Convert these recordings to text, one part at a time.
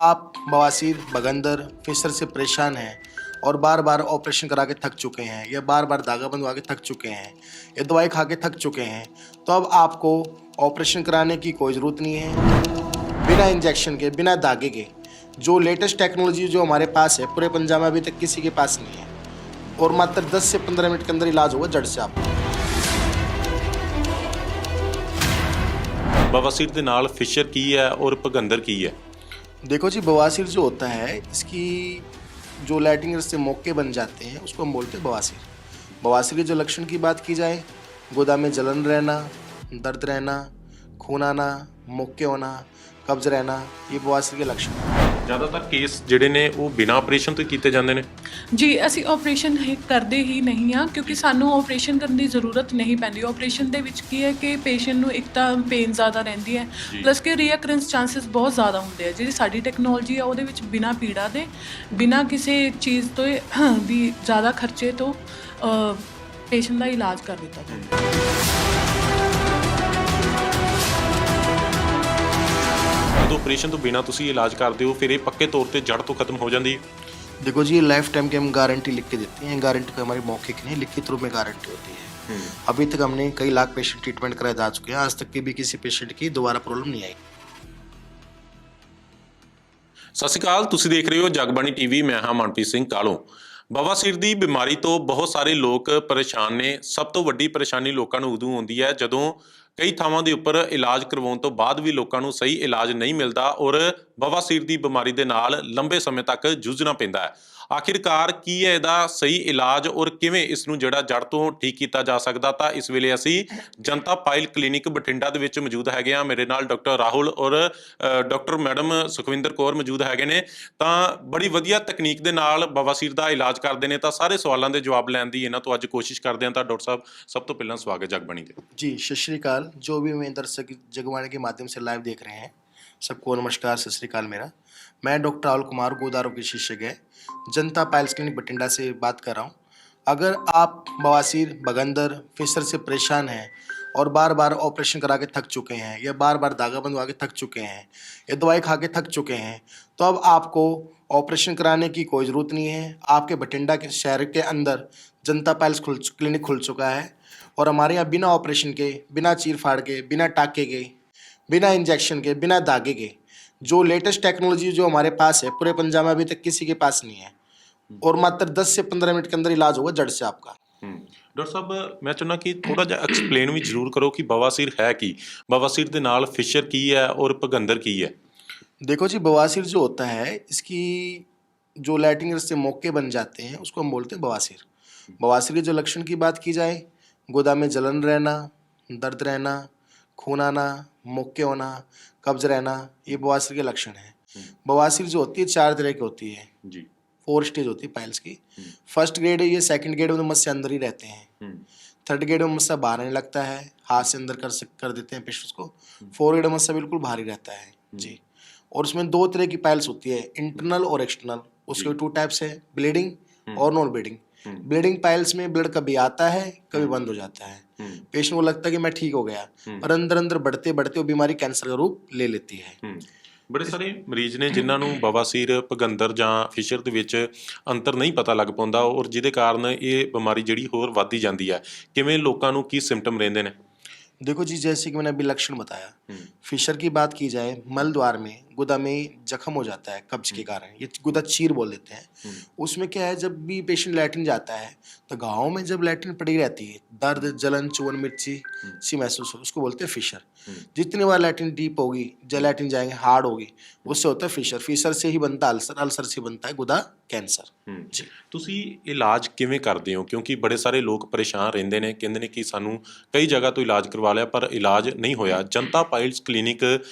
आप बवासीर, बगंदर, फिशर से परेशान हैं और बार बार ऑपरेशन करा के थक चुके हैं या बार बार धागा बंधवा के थक चुके हैं या दवाई खा के थक चुके हैं, तो अब आपको ऑपरेशन कराने की कोई ज़रूरत नहीं है। बिना इंजेक्शन के, बिना धागे के, जो लेटेस्ट टेक्नोलॉजी जो हमारे पास है, पूरे पंजाब में अभी तक किसी के पास नहीं है, और मात्र 10 से 15 मिनट के अंदर इलाज होगा जड़ से आपको। बवासीर ਦੇ ਨਾਲ ਫਿਸ਼ਰ ਕੀ ਹੈ और ਭਗੰਦਰ ਕੀ है? देखो जी, बवासीर जो होता है, इसकी जो लैट्रिन से मौके बन जाते हैं उसको हम बोलते हैं बवासीर। बवासीर के जो लक्षण की बात की जाए, गुदा में जलन रहना, दर्द रहना, खून आना, मौके होना, कब्ज रहना, ये बवासीर के लक्षण हैं। ਜ਼ਿਆਦਾਤਰ ਕੇਸ ਜਿਹੜੇ ਨੇ ਉਹ ਬਿਨਾਂ ਆਪਰੇਸ਼ਨ ਤੋਂ ਕੀਤੇ ਜਾਂਦੇ ਨੇ। ਜੀ ਅਸੀਂ ਆਪਰੇਸ਼ਨ ਕਰਦੇ ਹੀ ਨਹੀਂ ਆ, ਕਿਉਂਕਿ ਸਾਨੂੰ ਆਪਰੇਸ਼ਨ ਕਰਨ ਦੀ ਜ਼ਰੂਰਤ ਨਹੀਂ ਪੈਂਦੀ। ਆਪਰੇਸ਼ਨ ਦੇ ਵਿੱਚ ਕੀ ਹੈ ਕਿ ਪੇਸ਼ੈਂਟ ਨੂੰ ਇੱਕ ਤਾਂ ਪੇਨ ਜ਼ਿਆਦਾ ਰਹਿੰਦੀ ਹੈ, ਪਲੱਸ ਕਿ ਰੀਅਕਰੈਂਸ ਚਾਂਸਸ ਬਹੁਤ ਜ਼ਿਆਦਾ ਹੁੰਦੇ ਆ। ਜਿਹੜੀ ਸਾਡੀ ਟੈਕਨੋਲੋਜੀ ਆ ਉਹਦੇ ਵਿੱਚ ਬਿਨਾਂ ਪੀੜਾ ਦੇ, ਬਿਨਾਂ ਕਿਸੇ ਚੀਜ਼ ਤੋਂ ਵੀ ਜ਼ਿਆਦਾ ਖਰਚੇ ਤੋਂ ਪੇਸ਼ੈਂਟ ਦਾ ਇਲਾਜ ਕਰ ਦਿੱਤਾ ਜਾਂਦਾ। ਜਦੋਂ ਆਪਰੇਸ਼ਨ ਤੋਂ ਬਿਨਾਂ ਤੁਸੀਂ ਇਲਾਜ ਕਰਦੇ ਹੋ ਫਿਰ ਇਹ ਪੱਕੇ ਤੌਰ ਤੇ ਜੜ ਤੋਂ ਖਤਮ ਹੋ ਜਾਂਦੀ ਹੈ। देखो जी, लाइफ टाइम की हम गारंटी लिख के देते हैं। गारंटी कोई हमारी मौखिक नहीं, लिखित रूप में गारंटी होती है। अभी तक हमने कई लाख पेशेंट ट्रीटमेंट कराए जा चुके हैं, आज तक की भी किसी पेशेंट की दोबारा प्रॉब्लम नहीं आई। ਸਤਿ ਸ਼੍ਰੀ ਅਕਾਲ, ਤੁਸੀਂ ਦੇਖ ਰਹੇ ਹੋ ਜਗਬਾਣੀ ਟੀਵੀ। ਮੈਂ ਹਾਂ ਮਨਪ੍ਰੀਤ ਸਿੰਘ ਕਾਲੋਂ। ਬਵਾਸੀਰ ਦੀ ਬਿਮਾਰੀ ਤੋਂ ਬਹੁਤ ਸਾਰੇ ਲੋਕ ਪਰੇਸ਼ਾਨ ਨੇ। ਸਭ ਤੋਂ ਵੱਡੀ ਪਰੇਸ਼ਾਨੀ ਲੋਕਾਂ ਨੂੰ ਉਦੋਂ ਆਉਂਦੀ ਹੈ ਜਦੋਂ ਕਈ ਥਾਵਾਂ ਦੇ ਉੱਪਰ ਇਲਾਜ ਕਰਵਾਉਣ ਤੋਂ ਬਾਅਦ ਵੀ ਲੋਕਾਂ ਨੂੰ ਸਹੀ ਇਲਾਜ ਨਹੀਂ ਮਿਲਦਾ ਔਰ ਬਵਾਸੀਰ ਦੀ ਬਿਮਾਰੀ ਦੇ ਨਾਲ ਲੰਬੇ ਸਮੇਂ ਤੱਕ ਜੂਝਣਾ ਪੈਂਦਾ ਹੈ। ਆਖਿਰਕਾਰ ਕੀ ਹੈ ਇਹਦਾ ਸਹੀ ਇਲਾਜ ਔਰ ਕਿਵੇਂ ਇਸ ਨੂੰ ਜਿਹੜਾ ਜੜ ਤੋਂ ਠੀਕ ਕੀਤਾ ਜਾ ਸਕਦਾ? ਤਾਂ ਇਸ ਵੇਲੇ ਅਸੀਂ ਜਨਤਾ ਪਾਇਲ ਕਲੀਨਿਕ ਬਠਿੰਡਾ ਦੇ ਵਿੱਚ ਮੌਜੂਦ ਹੈਗੇ ਹਾਂ। ਮੇਰੇ ਨਾਲ ਡਾਕਟਰ ਰਾਹੁਲ ਔਰ ਡਾਕਟਰ ਮੈਡਮ ਸੁਖਵਿੰਦਰ ਕੌਰ ਮੌਜੂਦ ਹੈਗੇ ਨੇ। ਤਾਂ ਬੜੀ ਵਧੀਆ ਤਕਨੀਕ ਦੇ ਨਾਲ ਬਵਾਸੀਰ ਦਾ ਇਲਾਜ ਕਰਦੇ ਨੇ। ਤਾਂ ਸਾਰੇ ਸਵਾਲਾਂ ਦੇ ਜਵਾਬ ਲੈਣ ਦੀ ਇਹਨਾਂ ਤੋਂ ਅੱਜ ਕੋਸ਼ਿਸ਼ ਕਰਦੇ ਹਾਂ। ਤਾਂ ਡਾਕਟਰ ਸਾਹਿਬ, ਸਭ ਤੋਂ ਪਹਿਲਾਂ ਸਵਾਗਤ ਜਗਬਾਣੀ ਦੇ। जी, सत श्रीकाल। जो भी मैं दर्शक जगबाणी के माध्यम से लाइव देख रहे हैं, सबको नमस्कार, सत श्रीकाल। मैं डॉक्टर राहुल कुमार, गोदारों के शिक्षक है, जनता पाइल्स क्लिनिक बठिंडा से बात कर रहा हूँ। अगर आप बवासीर, बगंदर, फिशर से परेशान हैं और बार बार ऑपरेशन करा के थक चुके हैं या बार बार धागा बंधवा के थक चुके हैं या दवाई खा के थक चुके हैं, तो अब आपको ऑपरेशन कराने की कोई ज़रूरत नहीं है। आपके बठिंडा के शहर के अंदर जनता पाइल्स क्लिनिक खुल चुका है और हमारे यहाँ बिना ऑपरेशन के, बिना चीर फाड़ के, बिना टाके के, बिना इंजेक्शन के, बिना धागे के, जो लेटेस्ट टेक्नोलॉजी जो हमारे पास है, पूरे पंजाब में अभी तक किसी के पास नहीं है, और मात्र 10 से 15 मिनट के अंदर इलाज होगा जड़ से आपका। ਡਾਕਟਰ ਸਾਹਿਬ, ਮੈਂ ਚਾਹੁੰਦਾ ਕਿ ਥੋੜਾ ਜਿਹਾ ਐਕਸਪਲੇਨ ਵੀ ਜ਼ਰੂਰ ਕਰੋ ਕਿ ਬਵਾਸੀਰ ਹੈ ਕੀ, ਬਵਾਸੀਰ ਦੇ ਨਾਲ ਫਿਸ਼ਰ ਕੀ ਹੈ ਔਰ ਭਗੰਦਰ ਕੀ है? देखो जी, बवासीर जो होता है, इसकी जो लैट्रिन से मौके बन जाते हैं उसको हम बोलते हैं बवासीर। बवासीर के जो लक्षण की बात की जाए, गुदा में जलन रहना, दर्द रहना, खून आना, मौके होना, कब्ज रहना, ये बवासीर के लक्षण हैं। बवासीर जो होती है 4 तरह की होती है जी। 4 स्टेज होती है पाइल्स की। फर्स्ट ग्रेड है ये, सेकंड ग्रेड में मस्से अंदर ही रहते हैं, थर्ड ग्रेड में मस्सा बाहर आने लगता है, हाथ से अंदर कर देते हैं पेशेंट्स को। 4 ग्रेड में मस्सा बिल्कुल बाहर ही रहता है जी। और उसमें 2 तरह की पाइल्स होती है, इंटरनल और एक्सटर्नल। उसके 2 टाइप्स है, ब्लीडिंग और नॉन ब्लीडिंग। ब्लीडिंग पाइल्स में ब्लड कभी आता है, कभी बंद हो जाता है। पेशेंट को लगता है कि मैं ठीक हो गया, और अंदर अंदर बढ़ते बढ़ते वो बीमारी कैंसर का रूप ले लेती है। ਬੜੇ ਸਾਰੇ ਮਰੀਜ਼ ਨੇ ਜਿਨ੍ਹਾਂ ਨੂੰ ਬਵਾਸੀਰ, ਭਗੰਦਰ ਜਾਂ ਫਿਸ਼ਰ ਦੇ ਵਿੱਚ ਅੰਤਰ ਨਹੀਂ ਪਤਾ ਲੱਗ ਪਾਉਂਦਾ ਔਰ ਜਿਹਦੇ ਕਾਰਨ ਇਹ ਬਿਮਾਰੀ ਜਿਹੜੀ ਹੋਰ ਵੱਧਦੀ ਜਾਂਦੀ ਹੈ। ਕਿਵੇਂ ਲੋਕਾਂ ਨੂੰ ਕੀ ਸਿੰਪਟਮ ਰਹਿੰਦੇ ਨੇ? देखो जी, जैसे कि मैंने अभी लक्षण बताया, फिशर की बात की जाए, मल द्वार में गुदा में जख्म हो जाता है कब्ज के कारण, ये गुदा चीर बोल देते हैं। उसमें क्या है, जब भी पेशेंट लैट्रिन जाता है तो घाव में जब लैट्रिन पड़ी रहती है, दर्द, जलन, चुवन, मिर्ची सी महसूस हो, उसको बोलते हैं फिशर। जितनी बार लैट्रिन डीप होगी, जब लैट्रिन जाएंगे हार्ड होगी, उससे होता है फिशर। फिशर से ही बनता है अल्सर, अल्सर से बनता है गुदा कैंसर जी। ਤੁਸੀਂ ਇਲਾਜ ਕਿਵੇਂ ਕਰਦੇ ਹੋ? ਕਿਉਂਕਿ ਬੜੇ ਸਾਰੇ ਲੋਕ ਪਰੇਸ਼ਾਨ ਰਹਿੰਦੇ ਨੇ, ਕਹਿੰਦੇ ਨੇ ਕਿ ਸਾਨੂੰ ਕਈ ਜਗ੍ਹਾ ਤੋਂ ਇਲਾਜ ਕਰਵਾ ਲਿਆ ਪਰ ਇਲਾਜ नहीं होया। जनता पाइल्स क्लिनिक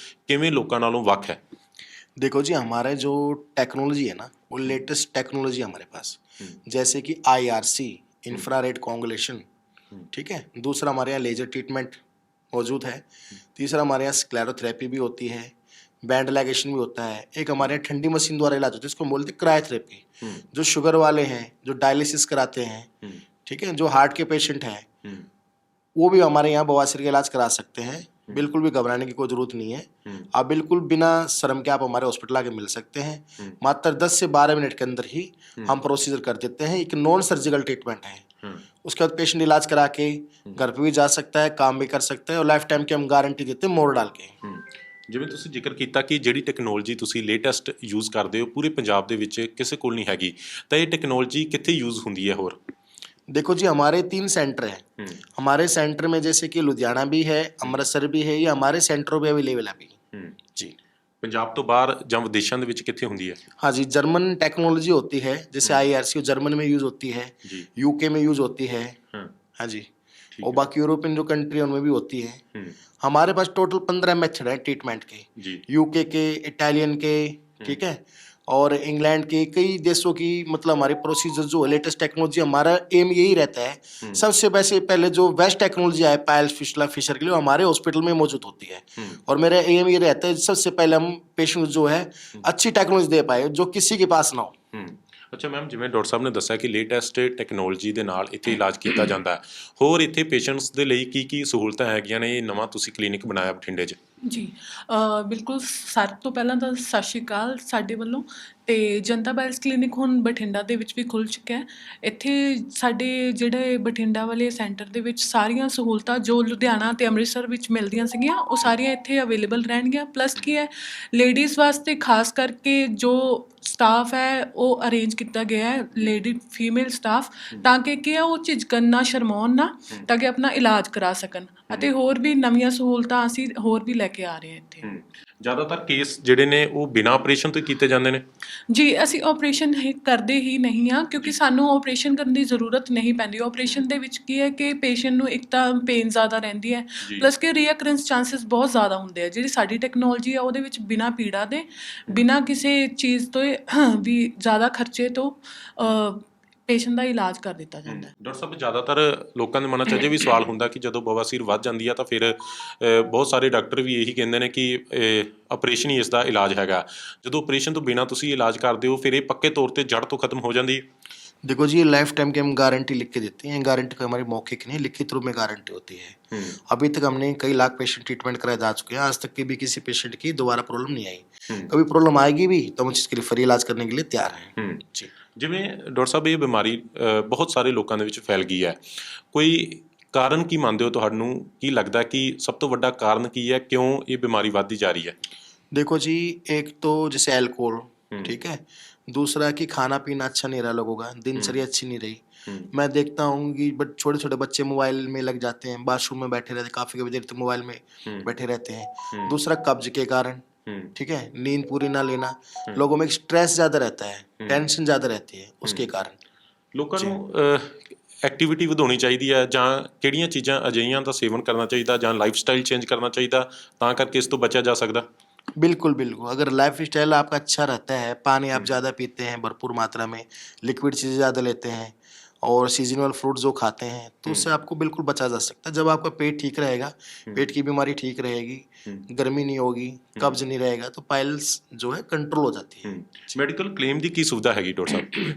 किवें लोकां नालों वख है? देखो जी, हमारा जो टेक्नोलॉजी है ना, वो लेटेस्ट टेक्नोलॉजी हमारे पास, जैसे कि IRC, इंफ्रारेड कोंगुलेशन, ठीक है। दूसरा हमारे यहाँ लेजर ट्रीटमेंट मौजूद है। तीसरा हमारे यहाँ स्क्लेरोथेरेपी भी होती है, बैंड लाइगेशन भी होता है। एक हमारे यहाँ ठंडी मशीन द्वारा इलाज होता है, इसको हम बोलते हैं क्रायोथेरेपी। जो शुगर वाले हैं, जो डायलिसिस कराते हैं, ठीक है, जो हार्ट के पेशेंट हैं, वो भी हमारे यहाँ बवासीर का इलाज करा सकते हैं। बिल्कुल भी घबराने की कोई जरूरत नहीं है। आप बिल्कुल बिना शर्म के आप हमारे हॉस्पिटल आके मिल सकते हैं। मात्र 10 से 12 मिनट के अंदर ही हम प्रोसीजर कर देते हैं। एक नॉन सर्जिकल ट्रीटमेंट है। उसके बाद पेशेंट इलाज करा के घर पे भी जा सकता है, काम भी कर सकता है और लाइफ टाइम की हम गारंटी देते हैं मोड़ डाल के। ਜਿਵੇਂ ਤੁਸੀਂ ਜ਼ਿਕਰ ਕੀਤਾ ਕਿ ਜਿਹੜੀ ਟੈਕਨੋਲੋਜੀ ਤੁਸੀਂ ਲੇਟੈਸਟ ਯੂਜ਼ ਕਰਦੇ ਹੋ ਪੂਰੇ ਪੰਜਾਬ ਦੇ ਵਿੱਚ ਕਿਸੇ ਕੋਲ ਨਹੀਂ ਹੈਗੀ, ਤਾਂ ਇਹ ਟੈਕਨੋਲੋਜੀ ਕਿੱਥੇ ਯੂਜ਼ ਹੁੰਦੀ ਹੈ ਹੋਰ? देखो जी, हमारे 3 सेंटर हैं। हमारे सेंटर में जैसे कि लुधियाना भी है, अमृतसर भी है, ये हमारे सेंटरों पे अवेलेबल है अभी जी। ਪੰਜਾਬ ਤੋਂ ਬਾਹਰ ਜਾਂ ਵਿਦੇਸ਼ਾਂ ਦੇ ਵਿੱਚ ਕਿੱਥੇ ਹੁੰਦੀ ਹੈ? हाँ जी, जर्मन टेक्नोलॉजी होती है, जैसे IRC जर्मन में यूज होती है, जी। UK में यूज होती है। हाँ जी, और बाकी यूरोपियन जो कंट्री है उनमें भी होती है। हमारे पास टोटल 15 मेथड है ट्रीटमेंट के, UK के, इटालियन के, ठीक है, और इंग्लैंड के कई देशों की मतलब हमारे प्रोसीजर जो है लेटेस्ट टेक्नोलॉजी, हमारा एम यही रहता है सबसे वैसे पहले जो बेस्ट टेक्नोलॉजी आए पायल्स फिशला फिशर के लिए हमारे हॉस्पिटल में मौजूद होती है। और मेरा एम ये रहता है सबसे पहले हम पेशेंट जो है अच्छी टेक्नोलॉजी दे पाए जो किसी के पास ना हो। ਅੱਛਾ ਮੈਮ, ਜਿਵੇਂ ਡਾਕਟਰ ਸਾਹਿਬ ਨੇ ਦੱਸਿਆ ਕਿ ਲੇਟੈਸਟ ਟੈਕਨੋਲੋਜੀ ਦੇ ਨਾਲ ਇੱਥੇ ਇਲਾਜ ਕੀਤਾ ਜਾਂਦਾ ਹੈ, ਹੋਰ ਇੱਥੇ ਪੇਸ਼ੈਂਟਸ ਦੇ ਲਈ ਕੀ ਕੀ ਸਹੂਲਤਾਂ ਹੈਗੀਆਂ ਨੇ? ਇਹ ਨਵਾਂ ਤੁਸੀਂ ਕਲੀਨਿਕ ਬਣਾਇਆ ਬਠਿੰਡੇ 'ਚ। ਜੀ ਬਿਲਕੁਲ, ਸਾਰਿਆਂ ਤੋਂ ਪਹਿਲਾਂ ਤਾਂ ਸਤਿ ਸ਼੍ਰੀ ਅਕਾਲ ਸਾਡੇ ਵੱਲੋਂ। ਅਤੇ ਜਨਤਾ ਪਾਇਲਸ ਕਲੀਨਿਕ ਹੁਣ ਬਠਿੰਡਾ ਦੇ ਵਿੱਚ ਵੀ ਖੁੱਲ੍ਹ ਚੁੱਕਿਆ ਹੈ। ਇੱਥੇ ਸਾਡੇ ਜਿਹੜੇ ਬਠਿੰਡਾ ਵਾਲੇ ਸੈਂਟਰ ਦੇ ਵਿੱਚ ਸਾਰੀਆਂ ਸਹੂਲਤਾਂ ਜੋ ਲੁਧਿਆਣਾ ਅਤੇ ਅੰਮ੍ਰਿਤਸਰ ਵਿੱਚ ਮਿਲਦੀਆਂ ਸੀਗੀਆਂ ਉਹ ਸਾਰੀਆਂ ਇੱਥੇ ਅਵੇਲੇਬਲ ਰਹਿਣਗੀਆਂ। ਪਲੱਸ ਕੀ ਹੈ, ਲੇਡੀਜ਼ ਵਾਸਤੇ ਖਾਸ ਕਰਕੇ ਜੋ ਸਟਾਫ ਹੈ ਉਹ ਅਰੇਂਜ ਕੀਤਾ ਗਿਆ ਹੈ, ਲੇਡੀ ਫੀਮੇਲ ਸਟਾਫ, ਤਾਂ ਕਿ ਕੀ ਹੈ ਉਹ ਝਿਜਕਣ ਨਾ, ਸ਼ਰਮਾਉਣ ਨਾ, ਤਾਂ ਕਿ ਆਪਣਾ ਇਲਾਜ ਕਰਾ ਸਕਣ। ਅਤੇ ਹੋਰ ਵੀ ਨਵੀਆਂ ਸਹੂਲਤਾਂ ਅਸੀਂ ਹੋਰ ਵੀ ਲੈ ਕੇ ਆ ਰਹੇ ਹਾਂ ਇੱਥੇ। ਜ਼ਿਆਦਾਤਰ ਕੇਸ ਜਿਹੜੇ ਨੇ ਉਹ ਬਿਨਾਂ ਆਪਰੇਸ਼ਨ ਤੋਂ ਹੀ ਕੀਤੇ ਜਾਂਦੇ ਨੇ? ਜੀ, ਅਸੀਂ ਆਪਰੇਸ਼ਨ ਕਰਦੇ ਹੀ ਨਹੀਂ ਹਾਂ ਕਿਉਂਕਿ ਸਾਨੂੰ ਆਪਰੇਸ਼ਨ ਕਰਨ ਦੀ ਜ਼ਰੂਰਤ ਨਹੀਂ ਪੈਂਦੀ। ਆਪਰੇਸ਼ਨ ਦੇ ਵਿੱਚ ਕੀ ਹੈ ਕਿ ਪੇਸ਼ੈਂਟ ਨੂੰ ਇੱਕ ਤਾਂ ਪੇਨ ਜ਼ਿਆਦਾ ਰਹਿੰਦੀ ਹੈ, ਪਲੱਸ ਕਿ ਰੀਅਕਰੈਂਸ ਚਾਂਸਸ ਬਹੁਤ ਜ਼ਿਆਦਾ ਹੁੰਦੇ ਆ। ਜਿਹੜੀ ਸਾਡੀ ਟੈਕਨੋਲੋਜੀ ਆ ਉਹਦੇ ਵਿੱਚ ਬਿਨਾਂ ਪੀੜਾ ਦੇ, ਬਿਨਾਂ ਕਿਸੇ ਚੀਜ਼ ਤੋਂ ਵੀ ਜ਼ਿਆਦਾ ਖਰਚੇ ਤੋਂ ਪੇਸ਼ੈਂਟ ਦਾ ਇਲਾਜ ਕਰ ਦਿੱਤਾ ਜਾਂਦਾ ਹੈ। ਡਾਕਟਰ ਸਾਹਿਬ, ਜ਼ਿਆਦਾਤਰ ਲੋਕਾਂ ਦੇ ਮਨਾਂ 'ਚ ਅਜੇ ਵੀ ਸਵਾਲ ਹੁੰਦਾ ਕਿ ਜਦੋਂ ਬਵਾਸੀਰ ਵੱਧ ਜਾਂਦੀ ਆ ਤਾਂ ਫਿਰ ਬਹੁਤ ਸਾਰੇ ਡਾਕਟਰ ਵੀ ਇਹੀ ਕਹਿੰਦੇ ਨੇ ਕਿ ਆਪਰੇਸ਼ਨ ਹੀ ਇਸ ਦਾ ਇਲਾਜ ਹੈਗਾ। ਜਦੋਂ ਆਪਰੇਸ਼ਨ ਤੋਂ ਬਿਨਾਂ ਤੁਸੀਂ ਇਲਾਜ ਕਰਦੇ ਹੋ ਫਿਰ ਇਹ ਪੱਕੇ ਤੌਰ 'ਤੇ ਜੜ ਤੋਂ ਖਤਮ ਹੋ ਜਾਂਦੀ ਹੈ? देखो जी, लाइफ टाइम की हम गारंटी लिख के देते हैं। गारंटी को हमारी मौखिक नहीं, लिखित रूप में गारंटी होती है। अभी तक हमने कई लाख पेशेंट ट्रीटमेंट कराए जा चुके हैं, आज तक की भी किसी पेशेंट की दोबारा प्रॉब्लम नहीं आई। कभी प्रॉब्लम आएगी भी तो हम इसके लिए फ्री इलाज करने के लिए तैयार हैं जी। ਜਿਵੇਂ ਡਾਕਟਰ ਸਾਹਿਬ, ਇਹ ਬਿਮਾਰੀ ਬਹੁਤ ਸਾਰੇ ਲੋਕਾਂ ਦੇ ਵਿੱਚ ਫੈਲ ਗਈ ਹੈ, ਕੋਈ ਕਾਰਨ ਕੀ ਮੰਨਦੇ ਹੋ? ਤੁਹਾਨੂੰ ਕੀ ਲੱਗਦਾ ਕਿ ਸਭ ਤੋਂ ਵੱਡਾ ਕਾਰਨ ਕੀ ਹੈ, ਕਿਉਂ ਇਹ ਬਿਮਾਰੀ ਵੱਧਦੀ ਜਾ ਰਹੀ ਹੈ? देखो जी, एक तो जैसे अल्कोहल, ठीक है, दूसरा कि खाना पीना अच्छा नहीं रहा लोगों का, दिनचर्या अच्छी नहीं रही। मैं देखता हूँ कि बट छोटे छोटे बच्चे मोबाइल में लग जाते हैं, बाथरूम में बैठे रहते, काफ़ी देर तक मोबाइल में बैठे रहते हैं। दूसरा कब्ज के कारण, ठीक है, नींद पूरी ना लेना, लोगों में स्ट्रेस ज़्यादा रहता है, टेंशन ज़्यादा रहती है, उसके कारण। ਲੋਕਾਂ ਨੂੰ ਐਕਟੀਵਿਟੀ ਵਧਾਉਣੀ ਚਾਹੀਦੀ ਹੈ ਜਾਂ ਕਿਹੜੀਆਂ ਚੀਜ਼ਾਂ ਅਜਿਹੀਆਂ ਦਾ ਸੇਵਨ ਕਰਨਾ ਚਾਹੀਦਾ ਜਾਂ ਲਾਈਫ ਸਟਾਈਲ ਚੇਂਜ ਕਰਨਾ ਚਾਹੀਦਾ ਤਾਂ ਕਰਕੇ ਇਸ ਤੋਂ ਬਚਿਆ ਜਾ ਸਕਦਾ? बिल्कुल बिल्कुल, अगर लाइफ स्टाइल आपका अच्छा रहता है, पानी आप ज़्यादा पीते हैं भरपूर मात्रा में, लिक्विड चीज़ें ज़्यादा लेते हैं और सीजनल फ्रूट जो खाते हैं तो उससे आपको बिल्कुल बचा जा सकता है। जब आपका पेट ठीक रहेगा, पेट की बीमारी ठीक रहेगी, गर्मी नहीं होगी, कब्ज नहीं रहेगा, तो पाइल्स जो है कंट्रोल हो जाती है। ਮੈਡੀਕਲ ਕਲੇਮ ਦੀ ਕੀ ਸੁਵਿਧਾ ਹੈਗੀ ਡਾਕਟਰ ਸਾਹਿਬ?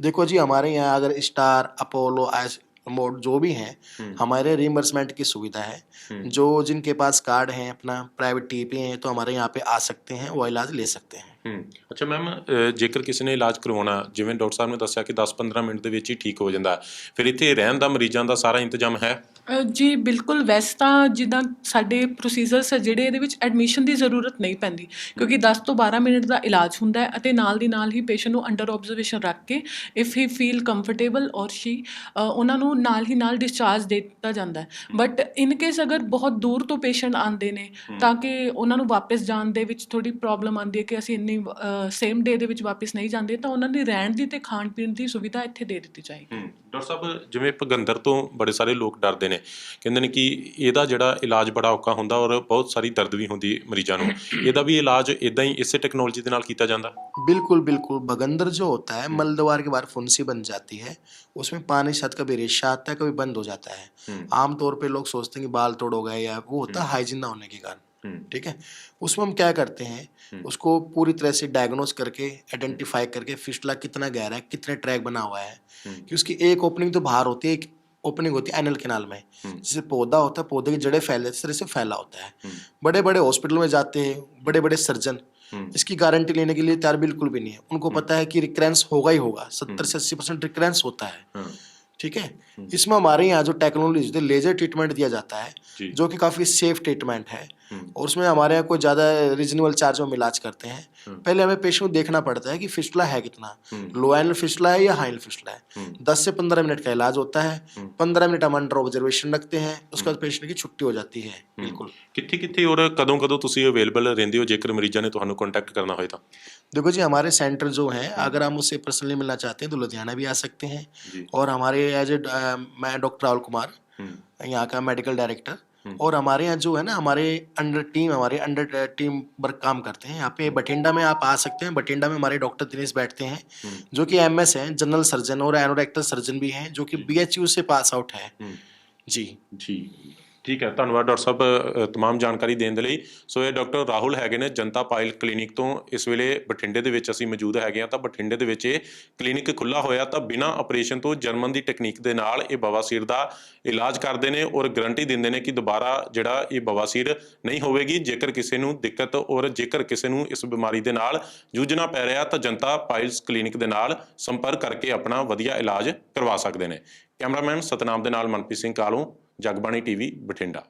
देखो जी, हमारे यहाँ अगर स्टार, अपोलो, मोड जो भी हैं, हमारे रिम्बर्समेंट की सुविधा है। जो जिनके पास कार्ड हैं, अपना प्राइवेट टीपी हैं, तो हमारे यहाँ पे आ सकते हैं, वो इलाज ले सकते हैं। ਅੱਛਾ ਮੈਮ, ਜੇਕਰ ਕਿਸੇ ਨੇ ਇਲਾਜ ਕਰਵਾਉਣਾ, ਜਿਵੇਂ ਡਾਕਟਰ ਸਾਹਿਬ ਨੇ ਦੱਸਿਆ ਕਿ 10-15 ਮਿੰਟ ਦੇ ਵਿੱਚ ਹੀ ਠੀਕ ਹੋ ਜਾਂਦਾ, ਫਿਰ ਇੱਥੇ ਰਹਿਣ ਦਾ ਮਰੀਜ਼ਾਂ ਦਾ ਸਾਰਾ ਇੰਤਜ਼ਾਮ ਹੈ? ਜੀ ਬਿਲਕੁਲ, ਵੈਸੇ ਤਾਂ ਜਿੱਦਾਂ ਸਾਡੇ ਪ੍ਰੋਸੀਜਰਸ ਜਿਹੜੇ ਇਹਦੇ ਵਿੱਚ ਐਡਮਿਸ਼ਨ ਦੀ ਜ਼ਰੂਰਤ ਨਹੀਂ ਪੈਂਦੀ ਕਿਉਂਕਿ 10 ਤੋਂ 12 ਮਿੰਟ ਦਾ ਇਲਾਜ ਹੁੰਦਾ ਹੈ ਅਤੇ ਨਾਲ ਦੀ ਨਾਲ ਹੀ ਪੇਸ਼ੈਂਟ ਨੂੰ ਅੰਡਰ ਆਬਜ਼ਰਵੇਸ਼ਨ ਰੱਖ ਕੇ ਇਫ ਹੀ ਫੀਲ ਕੰਫਰਟੇਬਲ ਔਰ ਸ਼ੀ ਉਹਨਾਂ ਨੂੰ ਨਾਲ ਹੀ ਨਾਲ ਡਿਸਚਾਰਜ ਦੇ ਦਿੱਤਾ ਜਾਂਦਾ ਹੈ। ਬਟ ਇਨ ਕੇਸ ਅਗਰ ਬਹੁਤ ਦੂਰ ਤੋਂ ਪੇਸ਼ੈਂਟ ਆਉਂਦੇ ਨੇ ਤਾਂ ਕਿ ਉਹਨਾਂ ਨੂੰ ਵਾਪਸ ਜਾਣ ਦੇ ਵਿੱਚ ਥੋੜ੍ਹੀ ਪ੍ਰੋਬਲਮ ਆਉਂਦੀ ਹੈ ਕਿ ਅਸੀਂ ਇੰਨੀ ਸੇਮ ਡੇ ਦੇ ਵਿੱਚ ਵਾਪਸ ਨਹੀਂ ਜਾਂਦੇ, ਤਾਂ ਉਹਨਾਂ ਦੀ ਰਹਿਣ ਦੀ ਅਤੇ ਖਾਣ ਪੀਣ ਦੀ ਸੁਵਿਧਾ ਇੱਥੇ ਦੇ ਦਿੱਤੀ ਜਾਏਗੀ। ਡਾਕਟਰ ਸਾਹਿਬ, ਜਿਵੇਂ ਭਗੰਦਰ ਤੋਂ ਬੜੇ ਸਾਰੇ ਲੋਕ ਡਰਦੇ ਨੇ, ਕਹਿੰਦੇ ਨੇ ਕਿ ਇਹਦਾ ਜਿਹੜਾ ਇਲਾਜ ਬੜਾ ਔਖਾ ਹੁੰਦਾ ਔਰ ਬਹੁਤ ਸਾਰੀ ਦਰਦ ਵੀ ਹੁੰਦੀ ਮਰੀਜ਼ਾਂ ਨੂੰ, ਇਹਦਾ ਵੀ ਇਲਾਜ ਇੱਦਾਂ ਹੀ इसे टेक्नोलॉजी के नाल किया जाता? बिल्कुल बिल्कुल, भगंदर जो होता है मलद्वार के बाहर फुंसी बन जाती है, उसमें पानी छत कभी रेशा आता है, कभी बंद हो जाता है। आमतौर पे लोग सोचते हैं कि बाल तोड़ हो गए या वो होता है हाइजीन ना होने के कारण, ठीक है। उसमें हम क्या करते हैं, उसको पूरी तरह से डायग्नोस करके आइडेंटिफाई करके फिस्टुला कितना गहरा है, कितने ट्रैक बना हुआ है, कि उसकी एक ओपनिंग तो बाहर होती है, एक ओपनिंग होती है एनल कैनाल में। जैसे पौधा होता है, पौधे की जड़ें फैले, इस तरह से फैला होता है। बड़े बड़े हॉस्पिटल में जाते हैं बड़े बड़े सर्जन, इसकी गारंटी लेने के लिए तैयार बिल्कुल भी नहीं है। उनको पता है कि रिकरेंस होगा ही होगा, 70 से 80% रिकरेंस होता है। ठीक है, इसमें हमारे यहाँ जो टेक्नोलॉजी लेजर ट्रीटमेंट दिया जाता है, जो कि काफ़ी सेफ ट्रीटमेंट है, और उसमें हमारे यहाँ कोई ज़्यादा रीजनेबल चार्ज में इलाज करते हैं। पहले हमें पेशेंट को देखना पड़ता है कि फिस्टुला है कितना, लो एनल फिस्टुला है या हाई एनल फिस्टुला है। 10 से 15 मिनट का इलाज होता है, 15 मिनट हम अंडर ऑब्जर्वेशन रखते हैं, उसके बाद पेशेंट की छुट्टी हो जाती है। बिल्कुल। ਕਿੱਥੇ ਔਰ ਕਦੋਂ ਤੁਸੀਂ ਅਵੇਲੇਬਲ ਰਹਿੰਦੇ ਹੋ ਜੇਕਰ ਮਰੀਜ਼ਾਂ ਨੇ ਤੁਹਾਨੂੰ ਕੰਟੈਕਟ करना ਹੋਏ ਤਾਂ? देखो जी, हमारे सेंटर जो हैं, अगर हम उससे पर्सनली मिलना चाहते हैं तो लुधियाना भी आ सकते हैं, और हमारे मैं डॉक्टर राहुल कुमार, यहाँ का मेडिकल डायरेक्टर, और हमारे यहाँ जो है ना, हमारे अंडर टीम वर्क काम करते हैं। यहाँ पे बठिंडा में आप आ सकते हैं। बठिंडा में हमारे डॉक्टर दिनेश बैठते हैं, जो कि MS हैं, जनरल सर्जन और एनोरेक्टल सर्जन भी हैं, जो कि BHU से पास आउट है। जी ਜੀ ਠੀਕ ਹੈ, ਧੰਨਵਾਦ ਡਾਕਟਰ ਸਾਹਿਬ ਤਮਾਮ ਜਾਣਕਾਰੀ ਦੇਣ ਦੇ ਲਈ। ਸੋ ਇਹ ਡਾਕਟਰ ਰਾਹੁਲ ਹੈਗੇ ਨੇ ਜਨਤਾ ਪਾਇਲ ਕਲੀਨਿਕ ਤੋਂ। ਇਸ ਵੇਲੇ ਬਠਿੰਡੇ ਦੇ ਵਿੱਚ ਅਸੀਂ ਮੌਜੂਦ ਹੈਗੇ ਹਾਂ, ਤਾਂ ਬਠਿੰਡੇ ਦੇ ਵਿੱਚ ਇਹ ਕਲੀਨਿਕ ਖੁੱਲ੍ਹਾ ਹੋਇਆ ਤਾਂ ਬਿਨਾਂ ਆਪਰੇਸ਼ਨ ਤੋਂ ਜਰਮਨ ਦੀ ਟੈਕਨੀਕ ਦੇ ਨਾਲ ਇਹ ਬਵਾਸੀਰ ਦਾ ਇਲਾਜ ਕਰਦੇ ਨੇ, ਔਰ ਗਰੰਟੀ ਦਿੰਦੇ ਨੇ ਕਿ ਦੁਬਾਰਾ ਜਿਹੜਾ ਇਹ ਬਵਾਸੀਰ ਨਹੀਂ ਹੋਵੇਗੀ। ਜੇਕਰ ਕਿਸੇ ਨੂੰ ਦਿੱਕਤ ਔਰ ਜੇਕਰ ਕਿਸੇ ਨੂੰ ਇਸ ਬਿਮਾਰੀ ਦੇ ਨਾਲ ਜੂਝਣਾ ਪੈ ਰਿਹਾ ਤਾਂ ਜਨਤਾ ਪਾਇਲਸ ਕਲੀਨਿਕ ਦੇ ਨਾਲ ਸੰਪਰਕ ਕਰਕੇ ਆਪਣਾ ਵਧੀਆ ਇਲਾਜ ਕਰਵਾ ਸਕਦੇ ਨੇ। ਕੈਮਰਾਮੈਨ ਸਤਨਾਮ ਦੇ ਨਾਲ ਮਨਪ੍ਰੀਤ ਸਿੰਘ ਕਾਲੋਂ, ਜਗਬਾਣੀ TV ਬਠਿੰਡਾ।